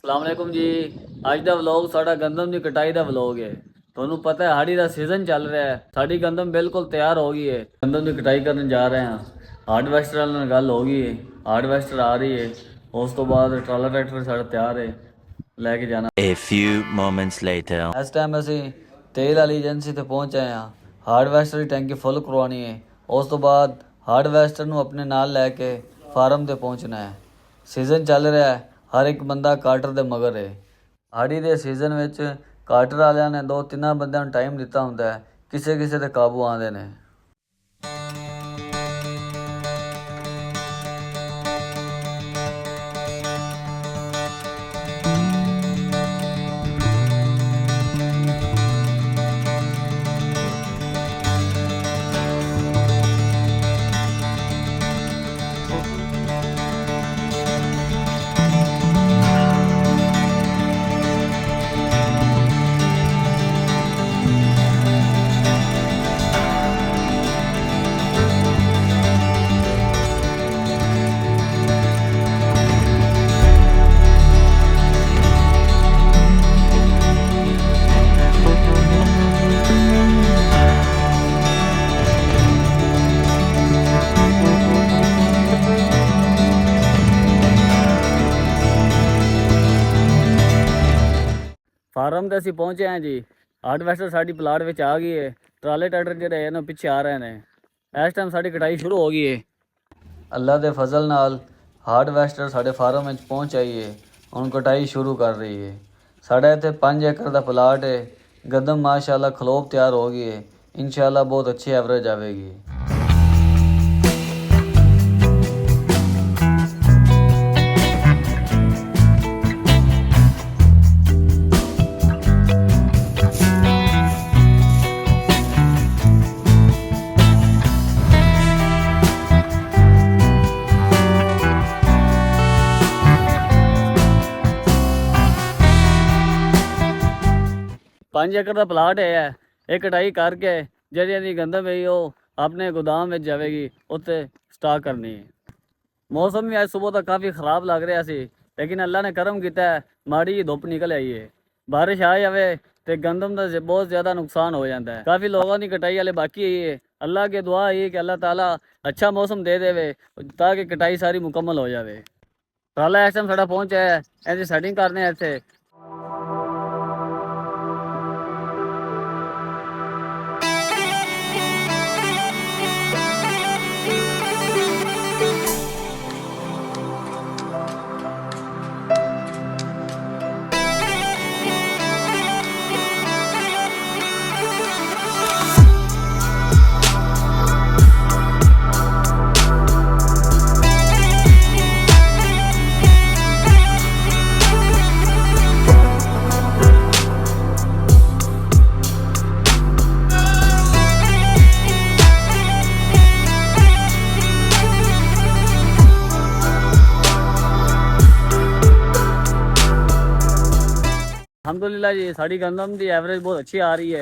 अस्सलाम वालेकुम जी। ਅੱਜ ਦਾ ਵਲੌਗ ਸਾਡਾ ਗੰਦਮ ਦੀ ਕਟਾਈ ਦਾ ਵਲੌਗ ਹੈ। ਤੁਹਾਨੂੰ ਪਤਾ ਹੈ ਹਾੜੀ ਦਾ ਸੀਜ਼ਨ ਚੱਲ ਰਿਹਾ ਹੈ। ਸਾਡੀ ਗੰਦਮ ਬਿਲਕੁਲ ਤਿਆਰ ਹੋ ਗਈ ਹੈ। ਗੰਦਮ ਦੀ ਕਟਾਈ ਕਰਨ ਜਾ ਰਹੇ ਹਾਂ। ਹਾਰਡਵੈਸਟਰ ਨਾਲ ਗੱਲ ਹੋ ਗਈ ਹੈ। ਹਾਰਡਵੈਸਟਰ ਆ ਰਹੀ ਹੈ। ਉਸ ਤੋਂ ਬਾਅਦ ਟਰਾਲਾ ਟਰੈਕਟਰ ਸਾਡਾ ਤਿਆਰ ਹੈ, ਲੈ ਕੇ ਜਾਣਾ। A few moments later. ਇਸ ਟਾਈਮ ਅਸੀਂ ਤੇਲ ਵਾਲੀ ਏਜੰਸੀ ਤੇ ਪਹੁੰਚ ਆਏ ਹਾਂ। ਹਾਰਡਵੈਸਟਰ ਦੀ ਟੈਂਕੀ ਫੁੱਲ ਕਰਵਾਉਣੀ ਹੈ। ਉਸ ਤੋਂ ਬਾਅਦ ਹਾਰਡਵੈਸਟਰ ਨੂੰ ਆਪਣੇ ਨਾਲ ਲੈ ਕੇ ਫਾਰਮ ਤੇ ਪਹੁੰਚਣਾ ਹੈ। ਸੀਜ਼ਨ ਚੱਲ ਰਿਹਾ ਹੈ, ਹਰ ਇੱਕ ਬੰਦਾ ਕਾਟਰ ਦੇ ਮਗਰ ਹੈ। ਹਾੜੀ ਦੇ ਸੀਜ਼ਨ ਵਿੱਚ ਕਾਟਰ ਵਾਲਿਆਂ ਨੇ 2-3 ਬੰਦਿਆਂ ਨੂੰ ਟਾਈਮ ਦਿੱਤਾ ਹੁੰਦਾ ਹੈ, ਕਿਸੇ ਕਿਸੇ ਤੇ ਕਾਬੂ ਆਉਂਦੇ ਨੇ। ਫਾਰਮ ਤੇ ਅਸੀਂ ਪਹੁੰਚੇ ਹਾਂ ਜੀ। ਹਾਰਡਵੈਸਟਰ ਸਾਡੀ ਪਲਾਟ ਵਿੱਚ ਆ ਗਈ ਹੈ। ਟਰਾਲੇ ਟਰੈਕਟਰ ਜਿਹੜੇ ਹੈ ਨਾ ਪਿੱਛੇ ਆ ਰਹੇ ਨੇ। ਇਸ ਟਾਈਮ ਸਾਡੀ ਕਟਾਈ ਸ਼ੁਰੂ ਹੋ ਗਈ ਹੈ। ਅੱਲਾ ਦੇ ਫਜ਼ਲ ਨਾਲ ਹਾਰਡਵੈਸਟਰ ਸਾਡੇ ਫਾਰਮ ਵਿੱਚ ਪਹੁੰਚ ਆਈ ਹੈ। ਹੁਣ ਕਟਾਈ ਸ਼ੁਰੂ ਕਰ ਰਹੀ ਹੈ। ਸਾਡਾ ਇੱਥੇ 5 ਏਕੜ ਦਾ ਪਲਾਟ ਹੈ। ਗੰਦਮ ਮਾਸ਼ਾਅੱਲਾ ਖਲੋਬ ਤਿਆਰ ਹੋ ਗਈ ਹੈ। ਇਨਸ਼ਾਅੱਲਾ ਬਹੁਤ ਅੱਛੀ ਐਵਰੇਜ ਆਵੇਗੀ। 5 ਏਕੜ ਦਾ ਪਲਾਟ ਹੈ। ਇਹ ਕਟਾਈ ਕਰਕੇ ਜਿਹੜੀਆਂ ਦੀ ਗੰਦਮ ਹੈ ਉਹ ਆਪਣੇ ਗੋਦਾਮ ਵਿੱਚ ਜਾਵੇਗੀ, ਉੱਥੇ ਸਟਾਕ ਕਰਨੀ ਹੈ। ਮੌਸਮ ਵੀ ਅੱਜ ਸਵੇਰ ਦਾ ਕਾਫੀ ਖਰਾਬ ਲੱਗ ਰਿਹਾ ਸੀ, ਲੇਕਿਨ ਅੱਲਾ ਨੇ ਕਰਮ ਕੀਤਾ ਹੈ, ਮਾੜੀ ਜਿਹੀ ਧੁੱਪ ਨਿਕਲ ਆਈ ਹੈ। ਬਾਰਿਸ਼ ਆ ਜਾਵੇ ਤੇ ਗੰਦਮ ਦਾ ਬਹੁਤ ਜ਼ਿਆਦਾ ਨੁਕਸਾਨ ਹੋ ਜਾਂਦਾ ਹੈ। ਕਾਫੀ ਲੋगों ਦੀ ਕਟਾਈ वाले बाकी है। अल्लाह के दुआ है कि अल्लाह ताला अच्छा मौसम दे देवे ताकि कटाई सारी मुकम्मल हो जाए। ट्राला इस टाइम साढ़ा पहुंचा है, ऐसी सेटिंग करने इतने। अलहमदुलिल्लाह जी साड़ी गंदम की एवरेज बहुत अच्छी आ रही है।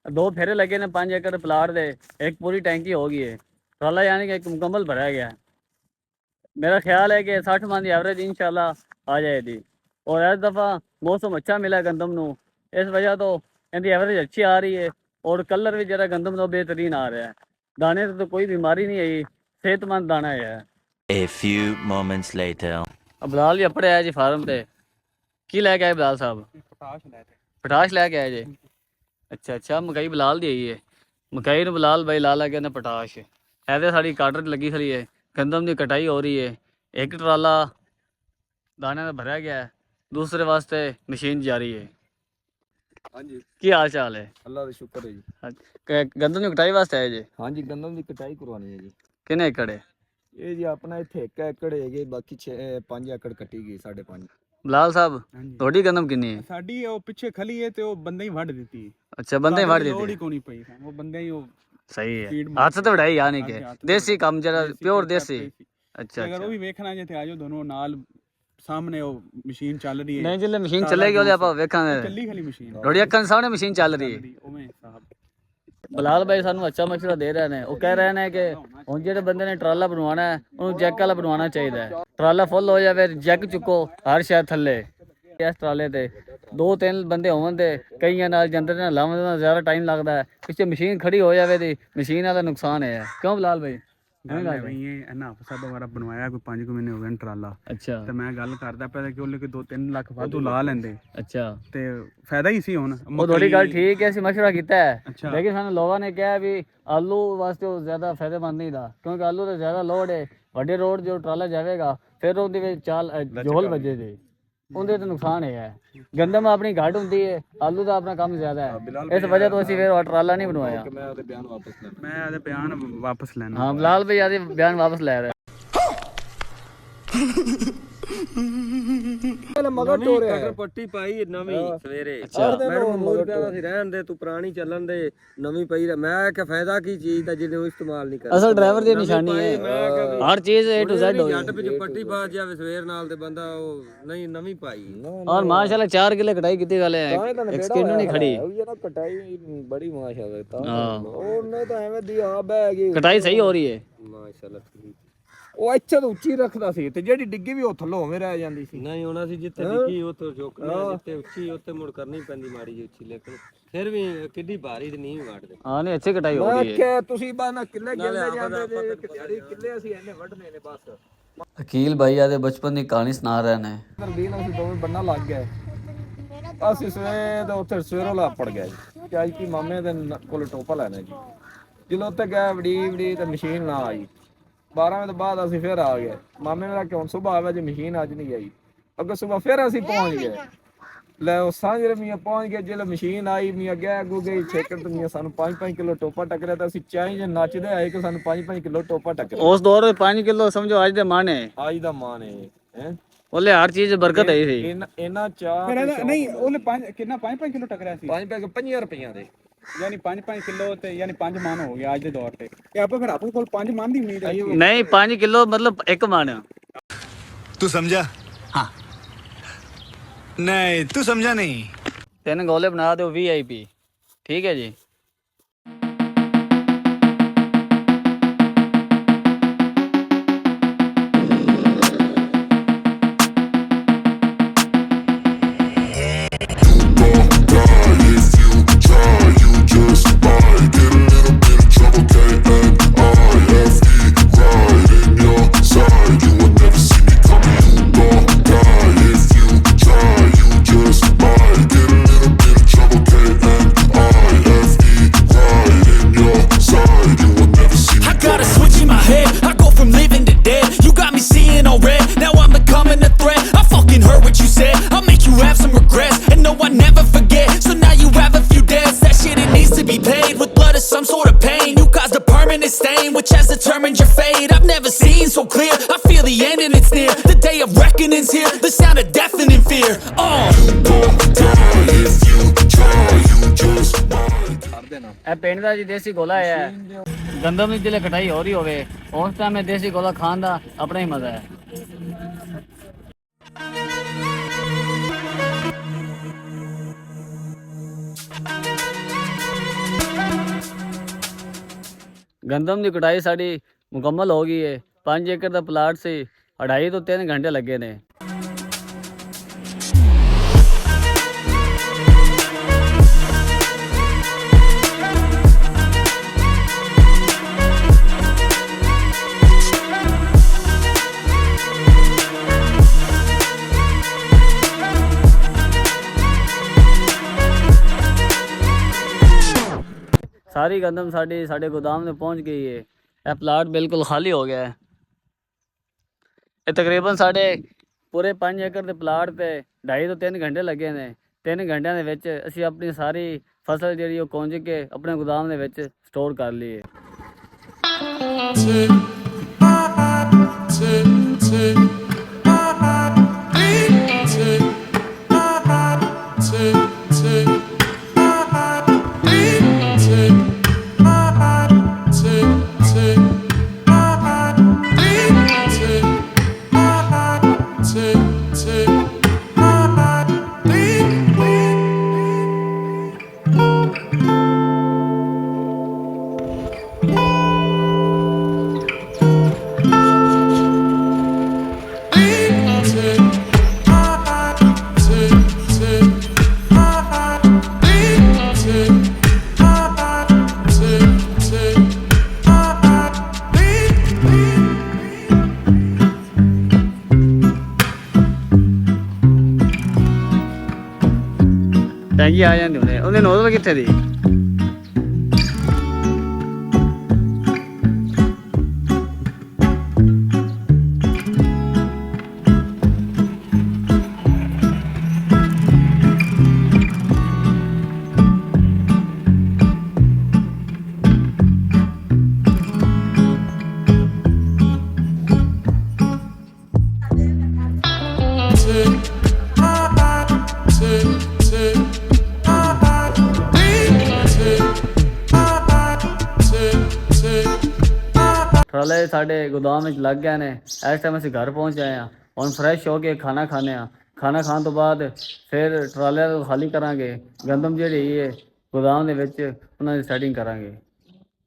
2 फेरे लगे ने 5 एकड़ प्लाट दे, एक पूरी टैंकी हो गई है। ट्राला यानी कि एक मुकम्मल भरा गया है। मेरा ख्याल है कि 60 मन की एवरेज इंशाल्लाह आ जाएगी। और इस दफ़ा मौसम अच्छा मिला गंदम नू, इस वजह तो इनकी एवरेज अच्छी आ रही है। और कलर भी जरा गंदम का बेहतरीन आ रहा है। दाने से तो कोई बीमारी नहीं आई, सेहतमंद दाना है। A few moments later. Bilal भी अपने आया जी फार्म से। की लैके आए बिलाल साहब? पटाश लैके आए जी। अच्छा अच्छा, मकई बिलाल दी आई है। मकई ने बिलाल भाई ला के ने पटाश ऐसे साड़ी काटर लगी खड़ी है। गंदम की कटाई हो रही है। एक ट्राला दाने का भरा गया है, दूसरे वास्ते मशीन जारी है। हाँ जी, की हाल चाल है? अल्लाह का शुक्र है जी। गंदम की कटाई वास्ते आए जी? हाँ जी, गंदम की कटाई करवानी है जी। किन्ने एकड़ है ये जी अपना इत्थे 1 एकड़ है, बाकी 5 एकड़ कटी गई 5.5। बिलाल साहब ਹਾਂਜੀ थोड़ी गंदम किन्नी है? ਸਾਡੀ ਉਹ ਪਿੱਛੇ ਖਲੀ ਹੈ ਤੇ ਉਹ ਬੰਦੇ ਹੀ ਵੱਢ ਦਿੱਤੀ। अच्छा बंदे वड़ ਲੋੜ देते ਹੀ ਕੋਈ ਨਹੀਂ ਪਈ ਸਾਨੂੰ, ਉਹ ਬੰਦੇ ਹੀ ਉਹ सही है। फीड हाथ से तो बढ़ाई यानी ਹਾਂਜੀ, कि ਹੱਥ देसी काम जरा प्योर ਤੇ देसी। अच्छा ਅਗਰ अच्छा ਉਹ ਵੀ ਵੇਖਣਾ ਜੇ ਤੇ ਆਜੋ ਦੋਨੋਂ ਨਾਲ ਸਾਹਮਣੇ ਉਹ ਮਸ਼ੀਨ ਚੱਲ ਰਹੀ ਹੈ। नहीं जिले मशीन चलेगी ਉਹਦੇ ਆਪਾਂ ਵੇਖਾਂਗੇ। ਚੱਲੀ ਖਲੀ ਮਸ਼ੀਨ ਤੁਹਾਡੀ ਅੱਖਾਂ ਸਾਹਮਣੇ ਮਸ਼ੀਨ ਚੱਲ ਰਹੀ ਹੈ। ਉਵੇਂ ਸਾਹਿਬ ਬਲਾਲ ਭਾਈ ਸਾਨੂੰ ਅੱਛਾ ਮਸ਼ਵਰਾ ਦੇ ਰਹੇ ਨੇ। ਉਹ ਕਹਿ ਰਹੇ ਨੇ ਕਿ ਹੁਣ ਜਿਹੜੇ ਬੰਦੇ ਨੇ ਟਰਾਲਾ ਬਣਵਾਉਣਾ ਹੈ ਉਹਨੂੰ ਜੈਕ ਵਾਲਾ ਬਣਵਾਉਣਾ ਚਾਹੀਦਾ ਹੈ। ਟਰਾਲਾ ਫੁੱਲ ਹੋ ਜਾਵੇ ਜੈਕ ਚੁੱਕੋ, ਹਰ ਸ਼ਾਇਦ ਥੱਲੇ ਇਸ ਟਰਾਲੇ ਤੇ 2-3 ਬੰਦੇ ਹੋਣ ਤੇ ਕਈਆਂ ਨਾਲ ਜੰਦਰ ਨਾਲ ਲਾਉਣ ਦਾ ਜ਼ਿਆਦਾ ਟਾਈਮ ਲੱਗਦਾ ਹੈ। ਪਿੱਛੇ ਮਸ਼ੀਨ ਖੜੀ ਹੋ ਜਾਵੇ ਤੇ ਮਸ਼ੀਨ ਦਾ ਨੁਕਸਾਨ ਹੈ। ਕਿਉਂ ਬਲਾਲ ਭਾਈ? ਗੱਲ ਹੈ ਬਈ ਇਹ ਨਾ ਸਾਹਿਬ ਦੁਆਰਾ ਬਣਵਾਇਆ ਕੋਈ 5 ਮਹੀਨੇ ਹੋ ਗਏ ਨੇ ਟਰਾਲਾ। ਅੱਛਾ ਤੇ ਮੈਂ ਗੱਲ ਕਰਦਾ ਪਿਆ ਕਿ ਉਹਲੇ ਕੋਈ 2-3 ਲੱਖ ਵਾਧੂ ਲਾ ਲੈਂਦੇ ਅੱਛਾ ਤੇ ਫਾਇਦਾ ਹੀ ਸੀ। ਹੁਣ ਉਹ ਤੁਹਾਡੀ ਗੱਲ ਠੀਕ ਹੈ, ਅਸੀਂ ਮਸ਼ਵਰਾ ਕੀਤਾ ਹੈ, ਅੱਛਾ। ਲੇਕਿਨ ਸਾਨੂੰ ਲੋਕਾਂ ਨੇ ਕਿਹਾ ਵੀ ਆਲੂ ਵਾਸਤੇ ਉਹ ਜ਼ਿਆਦਾ ਫਾਇਦੇਮੰਦ ਨਹੀਂ ਦਾ, ਕਿਉਂਕਿ ਆਲੂ ਤੇ ਜ਼ਿਆਦਾ ਲੋਡ ਹੈ। ਵੱਡੇ ਰੋਡ ਜੋ ਟਰਾਲਾ ਜਾਵੇਗਾ ਫਿਰ ਉਹਦੇ ਵਿੱਚ ਜੋਲ ਵੱਜੇ ਦੇ, ਉਹਦੇ ਤੇ ਨੁਕਸਾਨ ਹੈ। ਗੰਦਮ ਆਪਣੀ ਘੱਟ ਹੁੰਦੀ ਹੈ, ਆਲੂ ਦਾ ਆਪਣਾ ਕੰਮ ਜ਼ਿਆਦਾ ਹੈ। ਇਸ ਵਜ੍ਹਾ ਤੋਂ ਅਸੀਂ ਫਿਰ ਉਹ ਟਰਾਲਾ ਨਹੀਂ ਬਣਵਾਇਆ। ਮੈਂ ਉਹਦੇ ਬਿਆਨ ਵਾਪਸ ਲੈਣਾ। ਮੈਂ ਇਹਦੇ ਬਿਆਨ ਵਾਪਸ ਲੈਣਾ। ਹਾਂ ਬਲਾਲ ਭਾਈ ਆਦੇ ਬਿਆਨ ਵਾਪਸ ਲੈ ਰਿਹਾ। ਮਗਰ ਟੋਰਿਆ ਕਟਰ ਪੱਟੀ ਪਾਈ ਨਵੀਂ ਸਵੇਰੇ। ਅੱਛਾ। ਮੈਨੂੰ ਮੋਰ ਪਿਆ ਸੀ ਰਹਿਣ ਦੇ, ਤੂੰ ਪੁਰਾਣੀ ਚੱਲਣ ਦੇ, ਨਵੀਂ ਪਈ ਮੈਂ ਕਿ ਫਾਇਦਾ ਕੀ ਚੀਜ਼ ਦਾ ਜਿਹਨੇ ਉਹ ਇਸਤੇਮਾਲ ਨਹੀਂ ਕਰਦਾ। ਅਸਲ ਡਰਾਈਵਰ ਦੀ ਨਿਸ਼ਾਨੀ ਹੈ, ਹਰ ਚੀਜ਼ A to Z ਹੋਵੇ। ਜੱਟ ਵਿੱਚ ਪੱਟੀ ਪਾ ਜਾਵੇ ਸਵੇਰ ਨਾਲ ਤੇ ਬੰਦਾ ਉਹ ਨਹੀਂ ਨਵੀਂ ਪਾਈ। ਔਰ ਮਾਸ਼ਾਅੱਲਾ 4 ਕਿਲੇ ਕਟਾਈ ਕੀਤੀ ਗੱਲ ਹੈ, ਇੱਕ ਸਕਿਨ ਨਹੀਂ ਖੜੀ। ਉਹ ਨਾ ਕਟਾਈ ਬੜੀ ਮਾਸ਼ਾਅੱਲਾ ਤਾਂ ਹਾਂ ਉਹਨੇ ਤਾਂ ਐਵੇਂ ਦੀ ਆ ਬਹਿ ਗਈ ਕਟਾਈ ਸਹੀ ਹੋ ਰਹੀ ਹੈ। ਮਾਸ਼ਾਅੱਲਾ ਠੀਕ। ਉਹ ਇੱਥੇ ਤਾਂ ਉੱਚੀ ਰੱਖਦਾ ਸੀ ਤੇ ਜਿਹੜੀ ਡਿੱਗੀ ਵੀ ਉਹ ਥੱਲੋਂ ਉਵੇਂ ਰਹਿ ਜਾਂਦੀ ਸੀ। ਨਹੀਂ ਹੋਣਾ ਸੀ ਜਿੱਥੇ ਡਿੱਗੀ ਉਹ ਤੋਂ ਝੁਕਣੀ, ਜਿੱਥੇ ਉੱਚੀ ਉੱਥੇ ਮੁੜ ਕਰਨੀ ਪੈਂਦੀ ਮਾੜੀ ਜਿਹੀ ਉੱਚੀ, ਲੇਕਿਨ ਫਿਰ ਵੀ ਕਿੱਡੀ ਭਾਰੀ ਤੇ ਨਹੀਂ ਵੜਦੇ। ਹਾਂ ਨਹੀਂ ਅੱਛੀ ਕਟਾਈ ਹੋ ਮੈਂ ਰਹੀ ਹੈ। ਕਿ ਤੁਸੀਂ ਬਸ ਨਾ ਕਿੱਲੇ ਗਿਲਦੇ ਜਾਂਦੇ ਜੇ ਕਿੱਲੇ ਅਸੀਂ ਇਹਨੇ ਵੱਢਨੇ ਨੇ ਬਸ। ਅਕੀਲ ਭਾਈ ਆਦੇ ਬਚਪਨ ਦੀ ਕਹਾਣੀ ਸੁਣਾ ਰਹੇ ਨੇ। ਤਰਦੀਨ ਅਸੀਂ ਦੋਵੇਂ ਬੰਨਾ ਲੱਗ ਗਏ। ਅਸੀਂ ਸਵੇਰੇ ਤੇ ਉੱਥੇ ਸਵੇਰੋਂ ਲਾ ਪੜ ਗਿਆ ਜੀ ਕਿ ਅੱਜ ਕੀ ਮਾਮੇ ਦੇ ਕੋਲ ਟੋਪਾ ਲੈਣਾ ਜੀ। ਜਦੋਂ ਉੱਥੇ ਗਏ ਵੜੀ ਤੇ ਮਸ਼ੀਨ ਨਾ ਆਈ। 12 ਵਜੇ ਤੋਂ ਬਾਅਦ ਅਸੀਂ ਫਿਰ ਆ ਗਏ। ਮਾਮੇ ਨੇ ਕਿਹਾ ਹੁਣ ਸੁਬਾਹ ਆਵੇ ਜੇ ਮਸ਼ੀਨ ਅੱਜ ਨਹੀਂ ਆਈ। ਅੱਗੇ ਸੁਬਾਹ ਫਿਰ ਅਸੀਂ ਪਹੁੰਚ ਗਏ। ਲੈ ਉਹ ਸਾਂਝਰੇ ਮੀਆਂ ਪਹੁੰਚ ਗਏ। ਜਦੋਂ ਮਸ਼ੀਨ ਆਈ ਮੀਆਂ ਗਿਆ ਅੱਗੂ ਗਈ ਛੇਕਰ ਤੇ ਮੀਆਂ ਸਾਨੂੰ 5-5 ਕਿਲੋ ਟੋਪਾ ਟੱਕਰਿਆ ਤਾਂ ਅਸੀਂ ਚਾਹੀ ਜੇ ਨੱਚਦੇ ਆਏ ਕਿ ਸਾਨੂੰ 5-5 ਕਿਲੋ ਟੋਪਾ ਟੱਕਰਿਆ। ਉਸ ਦੌਰ ਵਿੱਚ 5 ਕਿਲੋ ਸਮਝੋ ਅੱਜ ਦੇ ਮਾਣੇ ਅੱਜ ਦਾ ਮਾਨ ਹੈ ਉਹਲੇ ਹਰ ਚੀਜ਼ ਬਰਕਤ ਹੈ ਸੀ। ਇਹਨਾਂ ਚਾਹ ਫਿਰ ਇਹਦਾ ਨਹੀਂ ਉਹਨੇ 5 ਕਿੰਨਾ 5 ਕਿਲੋ ਟਕਰਿਆ ਸੀ। 5 ਪੈਕ 50 ਰੁਪਈਆਂ ਦੇ ਯਾਨੀ 5 ਕਿਲੋ ਤੇ ਯਾਨੀ 5 ਮਨ ਹੋ ਗਿਆ ਅੱਜ ਦੇ ਦੌਰ ਤੇ। ਇਹ ਆਪਾਂ ਫਿਰ ਆਪਣੇ ਕੋਲ 5 ਮਨ ਦੀ ਉਮੀਦ ਹੈ। ਨਹੀਂ 5 ਕਿਲੋ ਮਤਲਬ ਇੱਕ ਮਣ। तू समझा? हाँ नहीं तू समझा नहीं। 3 ਗੋਲੇ ਬਣਾ ਦਿਓ VIP, ਠੀਕ ਹੈ ਜੀ। Some sort of pain, you caused a permanent stain, which has determined your fate. I've never seen so clear, I feel the end and it's near. The day of reckoning's here, the sound of deafening fear. ਇਹ ਪਿੰਡ ਦਾ ਜੀ ਦੇਸੀ ਗੋਲਾ ਹੈ। ਗੰਦਮ ਦੀ ਜਿਹੜੇ ਕਟਾਈ ਹੋ ਰਹੀ ਹੋਵੇ ਉਸ ਟਾਈਮ ਇਹ ਦੇਸੀ ਗੋਲਾ ਖਾਣ ਦਾ ਆਪਣਾ ਹੀ ਮਜ਼ਾ ਹੈ। ਗੰਦਮ ਦੀ ਕਟਾਈ ਸਾਡੀ ਮੁਕੰਮਲ ਹੋ ਗਈ ਹੈ। 5 ਏਕੜ ਦਾ ਪਲਾਟ ਸੀ, 2.5 ਤੋਂ 3 ਘੰਟੇ ਲੱਗੇ ਨੇ। ਸਾਰੀ ਗੰਦਮ ਸਾਡੇ ਗੋਦਾਮ में ਪਹੁੰਚ ਗਈ ਹੈ। ਇਹ ਪਲਾਟ ਬਿਲਕੁਲ ਖਾਲੀ ਹੋ ਗਿਆ ਹੈ। ਇਹ ਤਕਰੀਬਨ ਸਾਡੇ ਪੂਰੇ 5 ਏਕੜ ਦੇ ਪਲਾਟ ਤੇ 2.5 ਤੋਂ 3 ਘੰਟੇ ਲੱਗੇ ਨੇ। 3 ਘੰਟਿਆਂ ਦੇ ਵਿੱਚ ਅਸੀਂ ਆਪਣੀ ਸਾਰੀ ਫਸਲ ਜਿਹੜੀ ਉਹ ਕੁੰਜ ਕੇ ਆਪਣੇ ਗੋਦਾਮ ਦੇ ਵਿੱਚ ਸਟੋਰ ਕਰ ਲਈ ਹੈ। ਮੈਗੀ ਆ ਜਾਂਦੀ ਉਹਨੇ, ਉਹਦੇ ਨੋਜ਼ਲ ਕਿੱਥੇ ਦੀ? ਟਰਾਲੇ ਸਾਡੇ ਗੋਦਾਮ ਵਿੱਚ ਲੱਗ ਗਏ ਨੇ। ਇਸ ਟਾਈਮ ਅਸੀਂ ਘਰ ਪਹੁੰਚ ਆਏ ਹਾਂ। ਹੁਣ ਫਰੈਸ਼ ਹੋ ਕੇ ਖਾਣਾ ਖਾਣੇ ਆ। ਖਾਣਾ ਖਾਣ ਤੋਂ ਬਾਅਦ ਫਿਰ ਟਰਾਲੇ ਨੂੰ ਖਾਲੀ ਕਰਾਂਗੇ। ਗੰਦਮ ਜਿਹੜੀ ਹੈ ਗੋਦਾਮ ਦੇ ਵਿੱਚ ਉਹਨਾਂ ਦੀ ਸੈਟਿੰਗ ਕਰਾਂਗੇ।